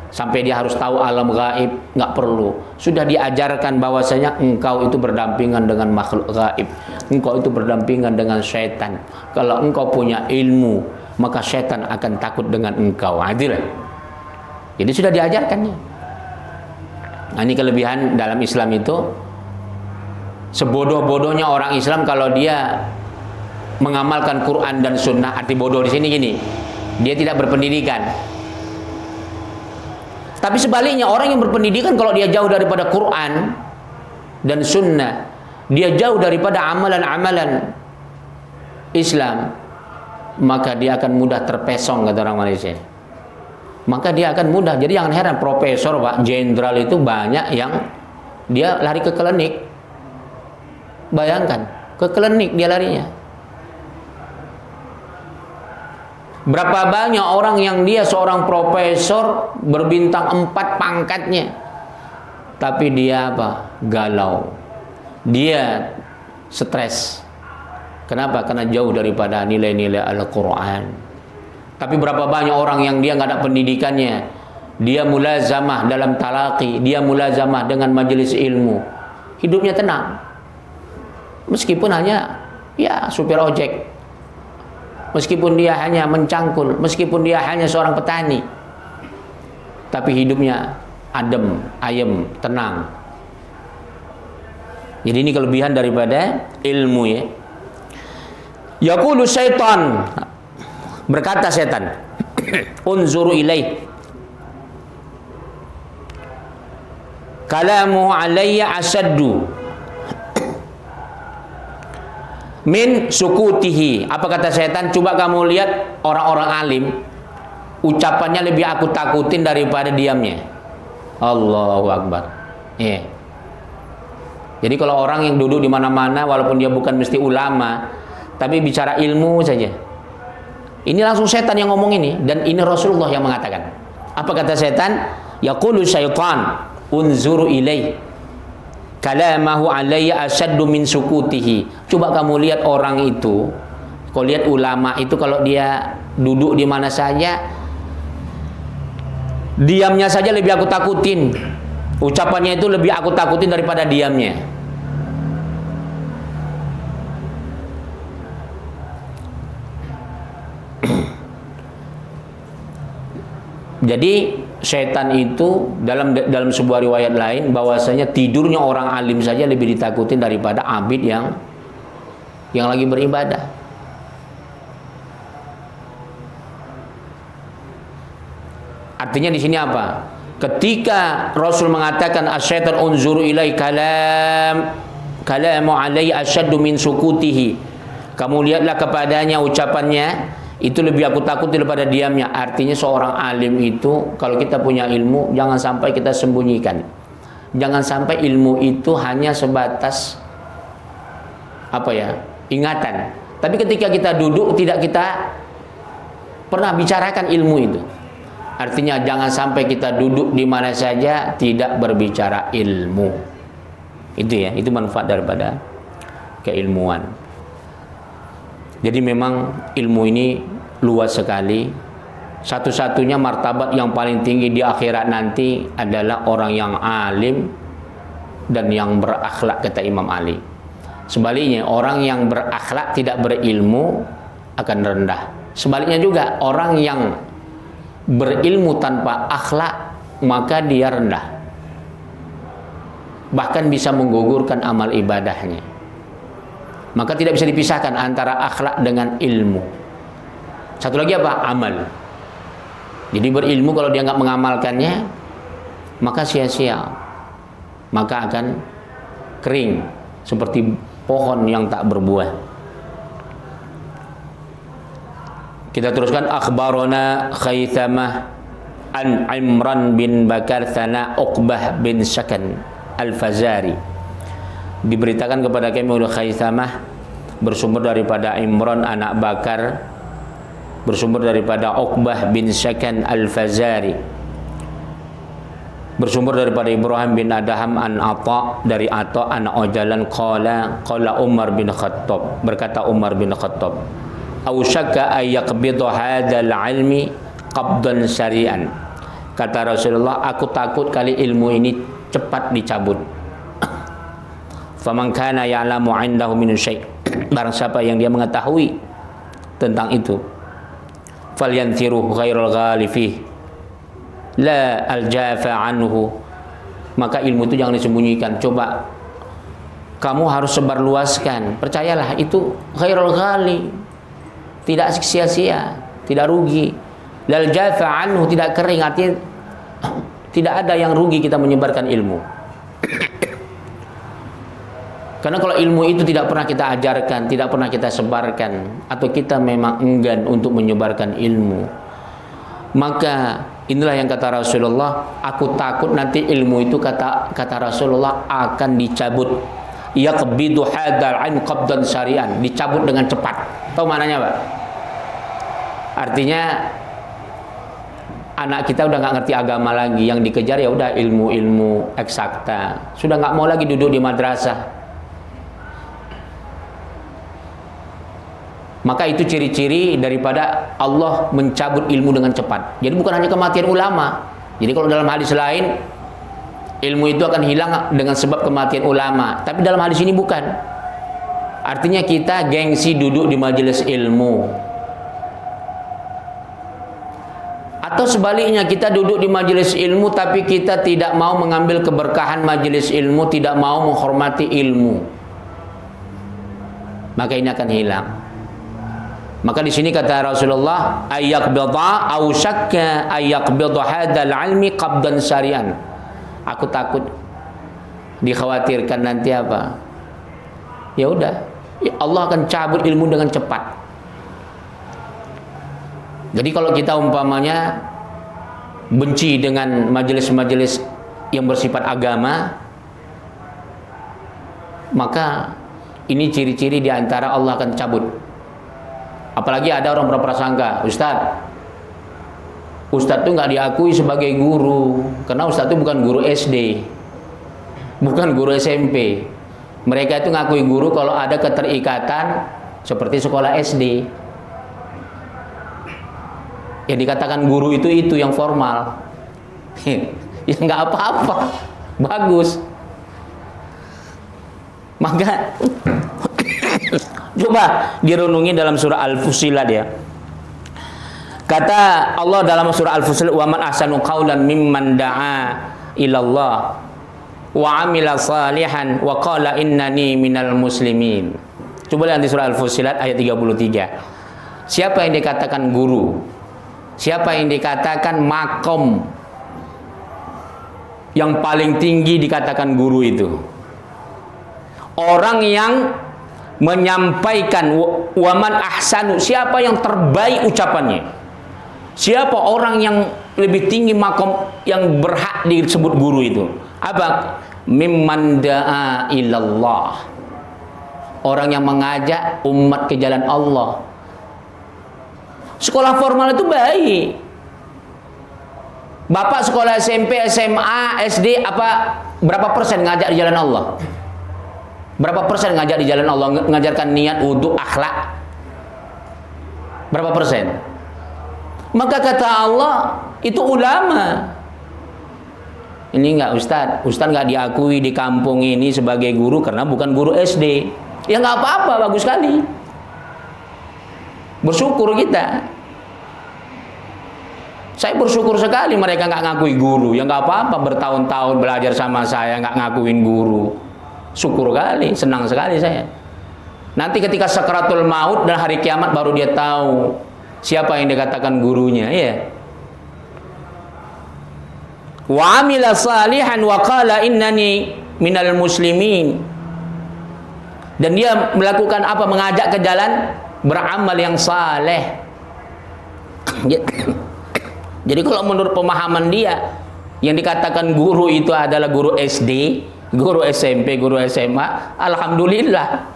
sampai dia harus tahu alam gaib, nggak perlu. Sudah diajarkan bahwasanya engkau itu berdampingan dengan makhluk gaib, engkau itu berdampingan dengan syaitan. Kalau engkau punya ilmu, maka syaitan akan takut dengan engkau. Adil. Jadi sudah diajarkannya. Nah, ini kelebihan dalam Islam itu. Sebodoh-bodohnya orang Islam kalau dia mengamalkan Quran dan Sunnah, arti bodoh di sini gini, dia tidak berpendidikan. Tapi sebaliknya, orang yang berpendidikan kalau dia jauh daripada Quran dan Sunnah, dia jauh daripada amalan-amalan Islam, maka dia akan mudah terpesong, kata orang Malaysia. Maka dia akan mudah. Jadi jangan heran profesor, Pak, jenderal itu banyak yang dia lari ke klinik. Bayangkan, ke klinik dia larinya. Berapa banyak orang yang dia seorang profesor berbintang 4 pangkatnya, tapi dia apa? Galau. Dia stres. Kenapa? Karena jauh daripada nilai-nilai Al-Quran. Tapi berapa banyak orang yang dia nggak ada pendidikannya, dia mulazamah dalam talaqi, dia mulazamah dengan majelis ilmu, hidupnya tenang. Meskipun hanya ya supir ojek, meskipun dia hanya mencangkul, meskipun dia hanya seorang petani, tapi hidupnya adem, ayem, tenang. Jadi ini kelebihan daripada ilmu ya. Yaqulu syaitan, berkata setan, unzuru ilaih, kalamu alayya asaddu min sukutihi. Apa kata setan? Coba kamu lihat orang-orang alim, ucapannya lebih aku takutin daripada diamnya. Allahu Akbar. Yeah. Jadi kalau orang yang duduk di mana-mana, walaupun dia bukan mesti ulama, tapi bicara ilmu saja, ini langsung setan yang ngomong ini, dan ini Rasulullah yang mengatakan. Apa kata setan? Yaqulu syaitan unzuru ilaih, kalamahu alayya asyaddu min sukutihi. Coba kamu lihat orang itu, kau lihat ulama itu, kalau dia duduk di mana saja, diamnya saja lebih aku takutin, ucapannya itu lebih aku takutin daripada diamnya. Jadi setan itu dalam sebuah riwayat lain bahwasanya tidurnya orang alim saja lebih ditakutin daripada abid yang lagi beribadah. Artinya di sini apa? Ketika Rasul mengatakan asyaitan unzuru ilai kalamu alai asyaddu min sukutihi, kamu lihatlah kepadanya ucapannya itu lebih aku takut daripada diamnya. Artinya seorang alim itu, kalau kita punya ilmu, jangan sampai kita sembunyikan. Jangan sampai ilmu itu hanya sebatas ingatan. Tapi ketika kita duduk, tidak kita pernah bicarakan ilmu itu. Artinya jangan sampai kita duduk di mana saja tidak berbicara ilmu. Itu ya, itu manfaat daripada keilmuan. Jadi memang ilmu ini luas sekali, satu-satunya martabat yang paling tinggi di akhirat nanti adalah orang yang alim dan yang berakhlak, kata Imam Ali. Sebaliknya, orang yang berakhlak tidak berilmu akan rendah. Sebaliknya juga, orang yang berilmu tanpa akhlak maka dia rendah, bahkan bisa menggugurkan amal ibadahnya. Maka tidak bisa dipisahkan antara akhlak dengan ilmu. Satu lagi apa? Amal. Jadi berilmu kalau dia nggak mengamalkannya, maka sia-sia, maka akan kering seperti pohon yang tak berbuah. Kita teruskan. Akhbarona Khaythamah an Imran bin Bakar Thana Uqbah bin Sakan Al-Fazari. Diberitakan kepada kami oleh Khaythamah, bersumber daripada Imran anak Bakar, bersumber daripada Uqbah bin Sakan Al-Fazari, bersumber daripada Ibrahim bin Adham an Atha, dari Atha anak Ojalan, qala Umar bin Khattab, berkata Umar bin Khattab, ausyaka ayyaqbidu hadzal ilmi qabdan syari'an. Kata Rasulullah, aku takut kali ilmu ini cepat dicabut. Faman kana ya'lamu 'indahu min syai', barang siapa yang dia mengetahui tentang itu, falyantiruhu ghairul ghalifi la aljafa anhu, maka ilmu itu jangan disembunyikan, coba kamu harus sebarluaskan. Percayalah, itu ghairul ghali, tidak sia-sia, tidak rugi. Lal jafa anhu, tidak kering, artinya tidak ada yang rugi kita menyebarkan ilmu. Karena kalau ilmu itu tidak pernah kita ajarkan, tidak pernah kita sebarkan, atau kita memang enggan untuk menyebarkan ilmu, maka inilah yang kata Rasulullah, aku takut nanti ilmu itu, kata Rasulullah, akan dicabut. Yaqbidu hadzal ilm qabdan syari'an, dicabut dengan cepat. Tahu maknanya, Pak? Artinya anak kita udah nggak ngerti agama lagi, yang dikejar ya udah ilmu-ilmu eksakta, sudah nggak mau lagi duduk di madrasah. Maka itu ciri-ciri daripada Allah mencabut ilmu dengan cepat. Jadi bukan hanya kematian ulama. Jadi kalau dalam hadis lain, ilmu itu akan hilang dengan sebab kematian ulama, tapi dalam hadis ini bukan. Artinya kita gengsi duduk di majelis ilmu, atau sebaliknya, kita duduk di majelis ilmu tapi kita tidak mau mengambil keberkahan majelis ilmu, tidak mau menghormati ilmu, maka ini akan hilang. Maka di sini kata Rasulullah, ayyaqbidha aw syakka ayyaqbidha hadzal ilmi qabdan syari'an. Aku takut, dikhawatirkan nanti apa? Ya udah, Allah akan cabut ilmu dengan cepat. Jadi kalau kita umpamanya benci dengan majelis-majelis yang bersifat agama, maka ini ciri-ciri di antara Allah akan cabut. Apalagi ada orang berprasangka, Ustadz itu nggak diakui sebagai guru, karena Ustadz itu bukan guru SD, bukan guru SMP. Mereka itu ngakui guru kalau ada keterikatan seperti sekolah SD. Yang dikatakan guru itu yang formal, ya nggak apa-apa, bagus. Maka coba direnungi dalam surah Al-Fussilat ya. Kata Allah dalam surah Al-Fussilat, wa man ahsanu qawlan mimman da'a ilallah wa amila salihan wa qala innani minal muslimin. Coba lihat di surah Al-Fussilat ayat 33. Siapa yang dikatakan guru? Siapa yang dikatakan makom yang paling tinggi dikatakan guru itu? Orang yang menyampaikan waman ahsanu, siapa yang terbaik ucapannya, siapa orang yang lebih tinggi makom yang berhak disebut guru itu? Apa? Mimman da'a ilallah, orang yang mengajak umat ke jalan Allah. Sekolah formal itu baik. Bapak sekolah SMP, SMA, SD, berapa persen ngajak di jalan Allah? Berapa persen ngajak di jalan Allah, mengajarkan niat, wudu, akhlak? Berapa persen? Maka kata Allah, itu ulama. Ini enggak Ustadz enggak diakui di kampung ini sebagai guru karena bukan guru SD. Ya enggak apa-apa, bagus sekali. Bersyukur kita. Saya bersyukur sekali mereka nggak ngakui guru. Ya nggak apa-apa, bertahun-tahun belajar sama saya nggak ngakuin guru. Syukur kali, senang sekali saya. Nanti ketika sakaratul maut dan hari kiamat baru dia tahu siapa yang dikatakan gurunya, ya. Wa amila salihan wa qala innani minal muslimin. Dan dia melakukan apa? Mengajak ke jalan beramal yang saleh. Jadi kalau menurut pemahaman dia, yang dikatakan guru itu adalah guru SD, guru SMP, guru SMA, alhamdulillah,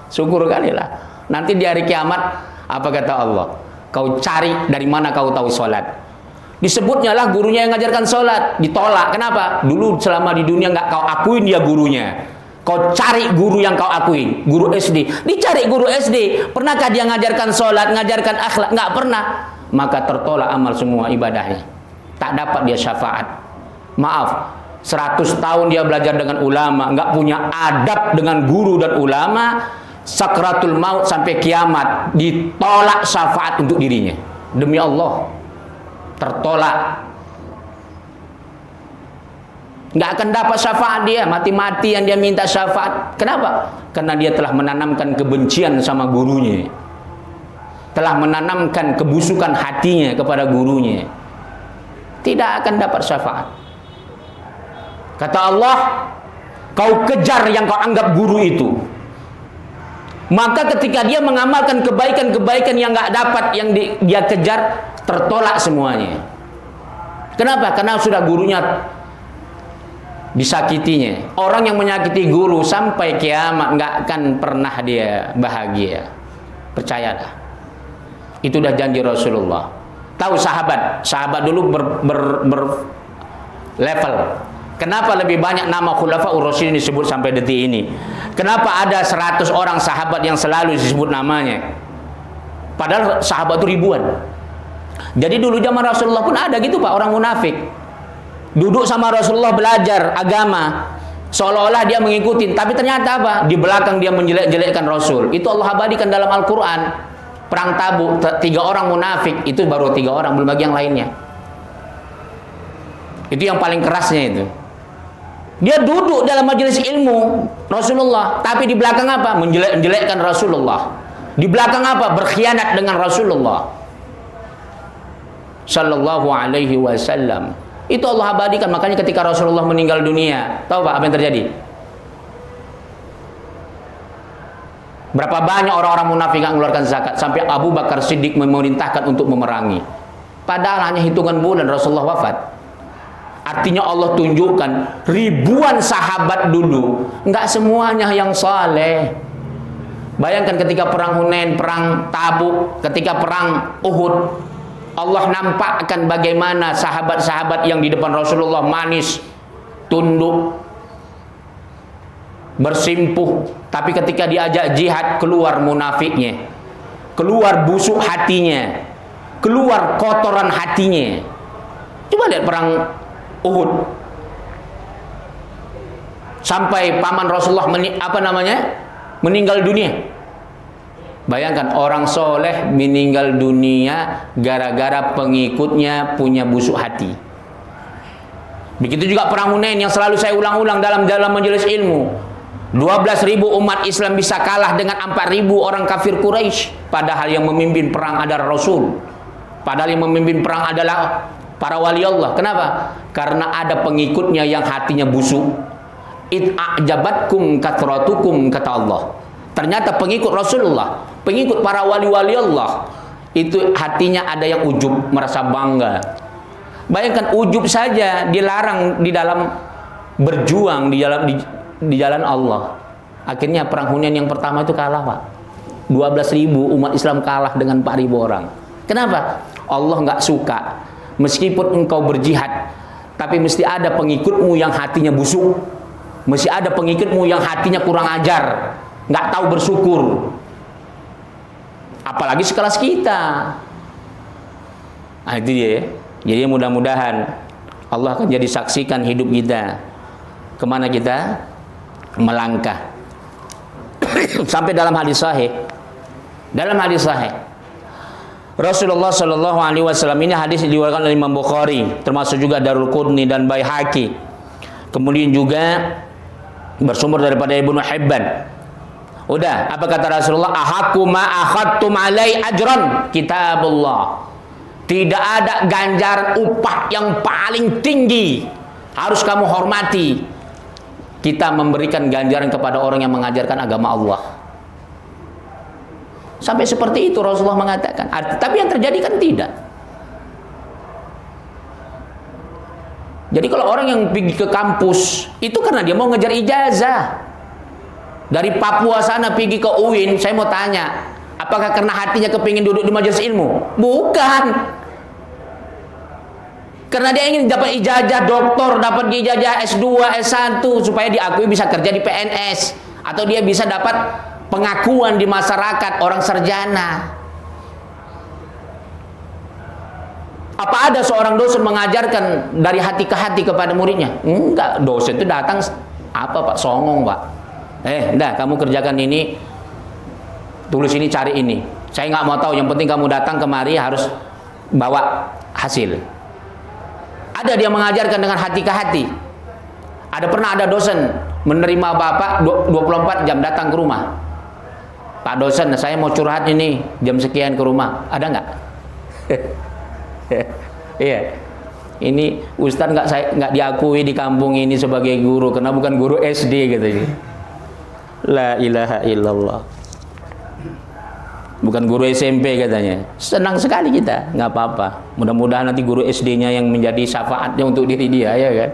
syukur kali lah. Nanti di hari kiamat, apa kata Allah? Kau cari dari mana kau tahu sholat. Disebutnya lah gurunya yang ngajarkan sholat, ditolak. Kenapa? Dulu selama di dunia nggak kau akuin dia gurunya. Kau cari guru yang kau akuin, guru SD. Dicari guru SD, pernahkah dia ngajarkan sholat, ngajarkan akhlak? Nggak pernah. Maka tertolak amal semua ibadahnya. Tak dapat dia syafaat. Maaf, 100 tahun dia belajar dengan ulama, nggak punya adab dengan guru dan ulama, sakratul maut sampai kiamat ditolak syafaat untuk dirinya. Demi Allah, tertolak. Nggak akan dapat syafaat dia, mati-mati yang dia minta syafaat. Kenapa? Karena dia telah menanamkan kebencian sama gurunya, telah menanamkan kebusukan hatinya kepada gurunya. Tidak akan dapat syafaat. Kata Allah, kau kejar yang kau anggap guru itu. Maka ketika dia mengamalkan kebaikan-kebaikan yang nggak dapat, yang dia kejar, tertolak semuanya. Kenapa? Karena sudah gurunya disakitinya. Orang yang menyakiti guru sampai kiamat nggak akan pernah dia bahagia. Percayalah. Itu dah janji Rasulullah. Tahu sahabat dulu level. Kenapa lebih banyak nama Khulafaur Rasyidin disebut sampai detik ini? Kenapa ada 100 orang sahabat yang selalu disebut namanya? Padahal sahabat itu ribuan. Jadi dulu zaman Rasulullah pun ada gitu Pak, orang munafik. Duduk sama Rasulullah belajar agama, seolah-olah dia mengikuti, tapi ternyata apa? Di belakang dia menjelek-jelekkan Rasul. Itu Allah abadikan dalam Al-Quran. Perang Tabuk, 3 orang munafik, itu baru 3 orang, belum lagi yang lainnya. Itu yang paling kerasnya itu. Dia duduk dalam majelis ilmu Rasulullah, tapi di belakang apa? Menjelek-jelekkan Rasulullah. Di belakang apa? Berkhianat dengan Rasulullah Sallallahu alaihi wasallam. Itu Allah abadikan. Makanya ketika Rasulullah meninggal dunia, tahu Pak apa yang terjadi? Berapa banyak orang-orang munafik yang mengeluarkan zakat, sampai Abu Bakar Siddiq memerintahkan untuk memerangi. Padahal hanya hitungan bulan Rasulullah wafat. Artinya Allah tunjukkan ribuan sahabat dulu, nggak semuanya yang saleh. Bayangkan ketika perang Hunain, perang Tabuk, ketika perang Uhud, Allah nampakkan bagaimana sahabat-sahabat yang di depan Rasulullah manis, tunduk, bersimpuh, tapi ketika diajak jihad keluar munafiknya, keluar busuk hatinya, keluar kotoran hatinya. Coba lihat perang Uhud, sampai paman Rasulullah meninggal dunia. Bayangkan orang soleh meninggal dunia gara-gara pengikutnya punya busuk hati. Begitu juga perang Hunain yang selalu saya ulang-ulang dalam majelis ilmu. 12.000 umat Islam bisa kalah dengan 4.000 orang kafir Quraisy. Padahal yang memimpin perang adalah Rasul. Padahal yang memimpin perang adalah para wali Allah. Kenapa? Karena ada pengikutnya yang hatinya busuk. It'ajabatkum kathratukum, kata Allah. Ternyata pengikut Rasulullah, pengikut para wali-wali Allah, itu hatinya ada yang ujub, merasa bangga. Bayangkan ujub saja dilarang di dalam berjuang di jalan Allah. Akhirnya perang Hunain yang pertama itu kalah Pak. 12.000 umat Islam kalah dengan 4.000 orang. Kenapa? Allah nggak suka. Meskipun engkau berjihad, tapi mesti ada pengikutmu yang hatinya busuk. Mesti ada pengikutmu yang hatinya kurang ajar, nggak tahu bersyukur. Apalagi sekelas kita. Nah, itu dia ya. Jadi mudah-mudahan Allah akan jadi saksikan hidup kita kemana kita melangkah. Sampai dalam hadis sahih. Dalam hadis sahih Rasulullah Shallallahu Alaihi Wasallam, ini hadis diriwayatkan oleh Imam Bukhari, termasuk juga Daruqutni dan Baihaqi. Kemudian juga bersumber daripada Ibnu Hibban. Udah, apa kata Rasulullah? Ahaqqu ma akhadtum alai ajran kitabullah. Tidak ada ganjaran upah yang paling tinggi harus kamu hormati. Kita memberikan ganjaran kepada orang yang mengajarkan agama Allah. Sampai seperti itu Rasulullah mengatakan. Tapi yang terjadi kan tidak. Jadi kalau orang yang pergi ke kampus itu karena dia mau ngejar ijazah. Dari Papua sana pergi ke UIN, saya mau tanya, apakah karena hatinya kepingin duduk di majelis ilmu? Bukan. Karena dia ingin dapat ijazah doktor, dapat ijazah S2, S1 supaya diakui bisa kerja di PNS, atau dia bisa dapat pengakuan di masyarakat orang sarjana. Apa ada seorang dosen mengajarkan dari hati ke hati kepada muridnya? Enggak, dosen itu datang apa Pak, songong Pak. Enggak, kamu kerjakan ini, tulis ini, cari ini. Saya nggak mau tahu, yang penting kamu datang kemari harus bawa hasil. Ada dia mengajarkan dengan hati ke hati. Pernah ada dosen menerima Bapak 24 jam datang ke rumah. Pak dosen, saya mau curhat ini, jam sekian ke rumah. Ada nggak? Iya. Ini Ustadz nggak diakui di kampung ini sebagai guru karena bukan guru SD katanya. La ilaha illallah. Bukan guru SMP katanya. Senang sekali kita, nggak apa-apa. Mudah-mudahan nanti guru SD-nya yang menjadi syafaatnya untuk diri dia, ya kan?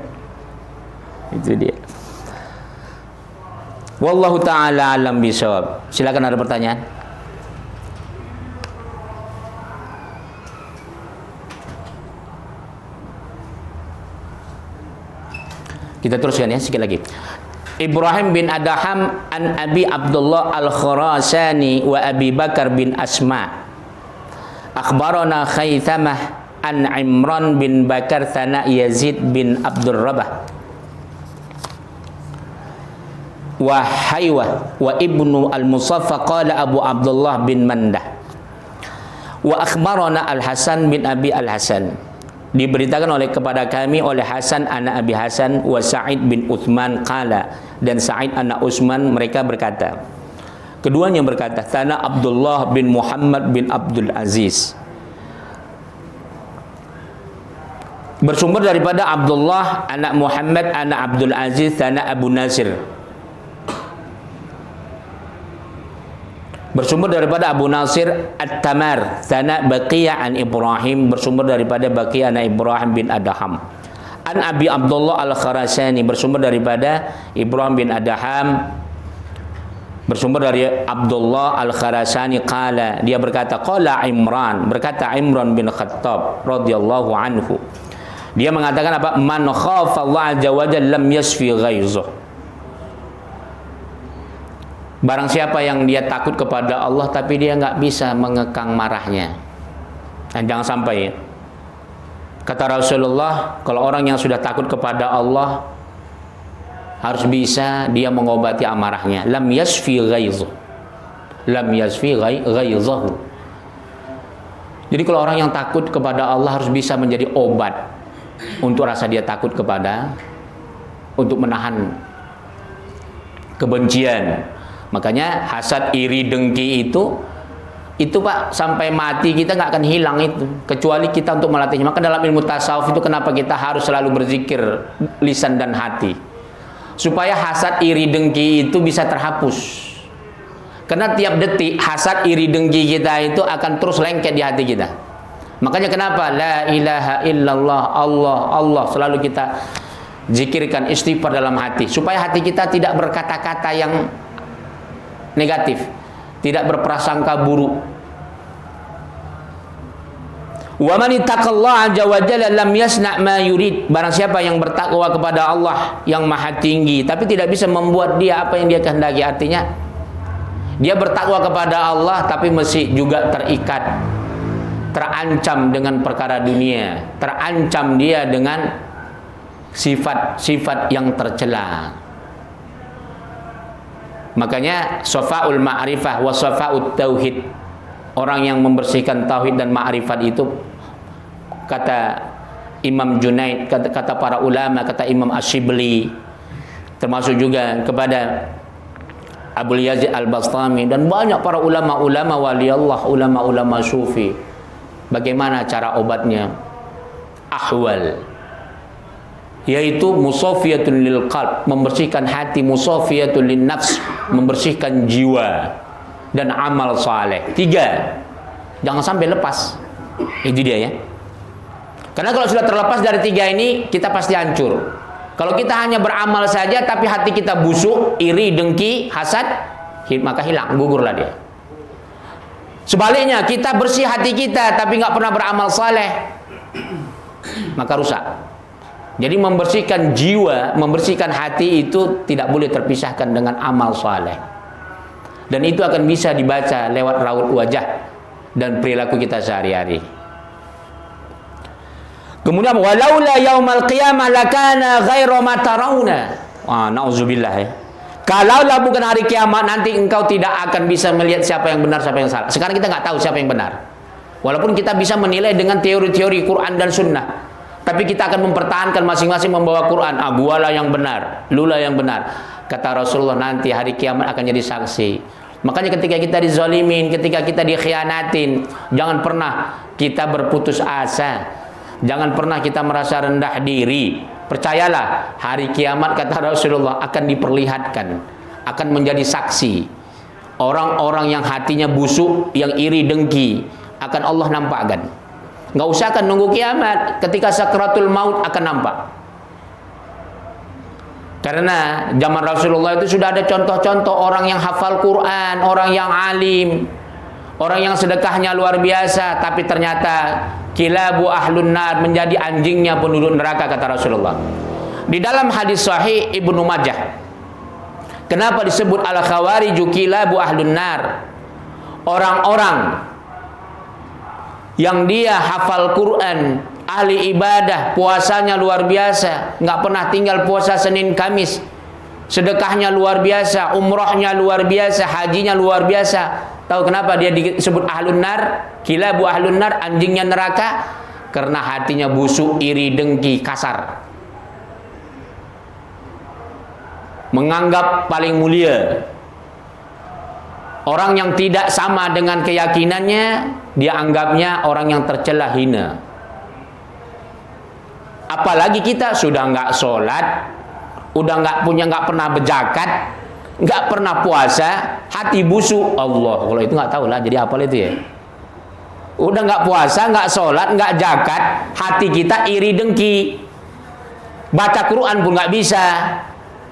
Itu dia. Wallahu ta'ala alam bisawab. Silakan, ada pertanyaan. Kita teruskan ya, sekali lagi. Ibrahim bin Adham an Abi Abdullah al-Khurasani wa Abi Bakar bin Asma. Akhbarana Khaythamah an Imran bin Bakar thana Yazid bin Abdul Rabah wa Haywa wa Ibnu al-Musaffa qala Abu Abdullah bin Mandah wa akhbarana Al-Hasan bin Abi Al-Hasan. Diberitakan kepada kami oleh Hasan anak Abi Hasan wa Sa'id bin Uthman qala, dan Sa'id anak Utsman, mereka berkata, keduanya berkata, Thana Abdullah bin Muhammad bin Abdul Aziz, bersumber daripada Abdullah anak Muhammad anak Abdul Aziz Thana Abu Nasir, bersumber daripada Abu Nasir At-Tamar Thana Baqiyah an Ibrahim, bersumber daripada Baqiyah anak Ibrahim bin Adham an Abi Abdullah Al-Khurasani, bersumber daripada Ibrahim bin Adham, bersumber dari Abdullah Al-Khurasani qala, dia berkata, qala Imran, berkata Imran bin Khattab radhiyallahu anhu, dia mengatakan apa? Man khafa Allah azza wa jalla lam yasfi ghaizuh. Barang siapa yang dia takut kepada Allah tapi dia nggak bisa mengekang marahnya. Dan jangan sampai ya. Kata Rasulullah, kalau orang yang sudah takut kepada Allah harus bisa dia mengobati amarahnya. Lam yasfi ghaizuh. Lam yasfi ghaizuh. Jadi kalau orang yang takut kepada Allah harus bisa menjadi obat untuk rasa dia takut kepada, untuk menahan kebencian. Makanya hasad, iri, dengki itu Pak, sampai mati kita nggak akan hilang itu, kecuali kita untuk melatihnya. Maka dalam ilmu tasawuf itu kenapa kita harus selalu berzikir lisan dan hati, supaya hasad, iri, dengki itu bisa terhapus. Karena tiap detik hasad, iri, dengki kita itu akan terus lengket di hati kita. Makanya kenapa la ilaha illallah, Allah, Allah selalu kita zikirkan, istighfar dalam hati, supaya hati kita tidak berkata-kata yang negatif, tidak berprasangka buruk. Wa man ittaqallaha azza wa jalla lam yasna' ma yurid. Barang siapa yang bertakwa kepada Allah yang maha tinggi tapi tidak bisa membuat dia apa yang dia kehendaki, artinya dia bertakwa kepada Allah tapi masih juga terikat terancam dengan perkara dunia, terancam dia dengan sifat-sifat yang tercela. Makanya safa'ul ma'rifah wa safa'ut tauhid, orang yang membersihkan tauhid dan ma'rifat itu, kata Imam Junaid, kata para ulama, kata Imam Asyibli, termasuk juga kepada Abul Yazid Al-Bastami dan banyak para ulama-ulama wali Allah, ulama-ulama sufi. Bagaimana cara obatnya? Ahwal, yaitu musafiyatun lil qalb, membersihkan hati, musafiyatun lin nafs, membersihkan jiwa, dan amal saleh. 3, jangan sampai lepas. Itu dia ya. Karena kalau sudah terlepas dari 3 ini, kita pasti hancur. Kalau kita hanya beramal saja tapi hati kita busuk, iri, dengki, hasad, maka hilang, gugurlah dia. Sebaliknya, kita bersih hati kita tapi nggak pernah beramal saleh, maka rusak. Jadi membersihkan jiwa, membersihkan hati itu tidak boleh terpisahkan dengan amal saleh. Dan itu akan bisa dibaca lewat raut wajah dan perilaku kita sehari-hari. Kemudian walaula yaumal qiyamah lakana ghairu ma tarawna. Nauzubillah ya. Kalaulah bukan hari kiamat, nanti engkau tidak akan bisa melihat siapa yang benar, siapa yang salah. Sekarang kita nggak tahu siapa yang benar. Walaupun kita bisa menilai dengan teori-teori Quran dan Sunnah, tapi kita akan mempertahankan masing-masing membawa Quran. Gualah yang benar, lulah yang benar. Kata Rasulullah, nanti hari kiamat akan jadi saksi. Makanya ketika kita dizalimin, ketika kita dikhianatin, jangan pernah kita berputus asa. Jangan pernah kita merasa rendah diri. Percayalah, hari kiamat kata Rasulullah akan diperlihatkan, akan menjadi saksi. Orang-orang yang hatinya busuk, yang iri dengki, akan Allah nampakkan. Nggak usah akan nunggu kiamat, ketika sakratul maut akan nampak. Karena zaman Rasulullah itu sudah ada contoh-contoh orang yang hafal Quran, orang yang alim, orang yang sedekahnya luar biasa, tapi ternyata kilabu ahlun nar, menjadi anjingnya penduduk neraka, kata Rasulullah. Di dalam hadis sahih Ibnu Majah, kenapa disebut al-khawariju kilabu ahlun nar? Orang-orang yang dia hafal Quran, ahli ibadah, puasanya luar biasa, nggak pernah tinggal puasa Senin Kamis, sedekahnya luar biasa, umrohnya luar biasa, hajinya luar biasa. Tahu kenapa dia disebut ahlun nar? Kilabu ahlun nar, anjingnya neraka, karena hatinya busuk, iri, dengki, kasar. Menganggap paling mulia. Orang yang tidak sama dengan keyakinannya, dia anggapnya orang yang tercela, hina. Apalagi kita sudah nggak sholat, udah nggak pernah berzakat, nggak pernah puasa, hati busuk. Allah, kalau itu nggak tahu lah jadi apa itu ya. Udah nggak puasa, nggak sholat, nggak zakat, hati kita iri dengki, baca Quran pun nggak bisa,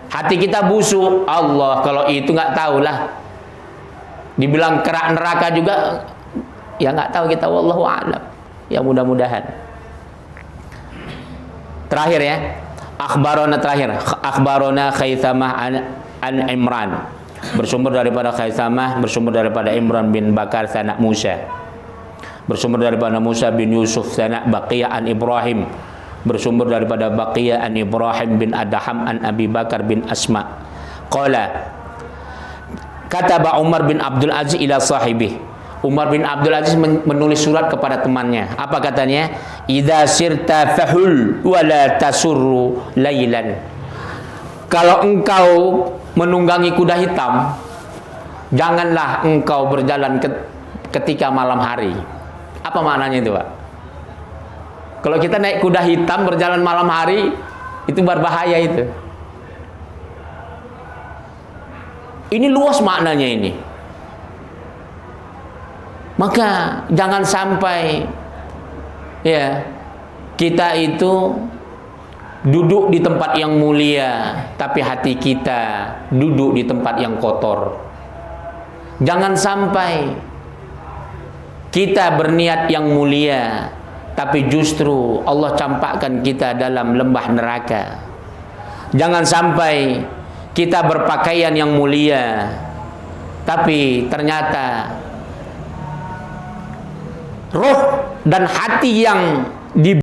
hati kita busuk. Allah, kalau itu nggak tahu lah. Dibilang kerak neraka juga, ya nggak tahu kita. Wallahu a'lam. Ya mudah-mudahan. Terakhir ya, akhbarona Khaythamah an Imran, bersumber daripada Khaythamah, bersumber daripada Imran bin Bakar sanak Musa, bersumber daripada Musa bin Yusuf sanak Baqiyah an Ibrahim, bersumber daripada Baqiyah an Ibrahim bin Adham an Abi Bakar bin Asma. Qala, kataba Umar bin Abdul Aziz ila sahibih. Umar bin Abdul Aziz menulis surat kepada temannya. Apa katanya? Idza sirta fahul wala tasurru lailan. Kalau engkau menunggangi kuda hitam, janganlah engkau berjalan ketika malam hari. Apa maknanya itu, Pak? Kalau kita naik kuda hitam berjalan malam hari, itu berbahaya itu. Ini luas maknanya ini. Maka jangan sampai ya kita itu duduk di tempat yang mulia tapi hati kita duduk di tempat yang kotor. Jangan sampai kita berniat yang mulia tapi justru Allah campakkan kita dalam lembah neraka. Jangan sampai kita berpakaian yang mulia tapi ternyata roh dan hati yang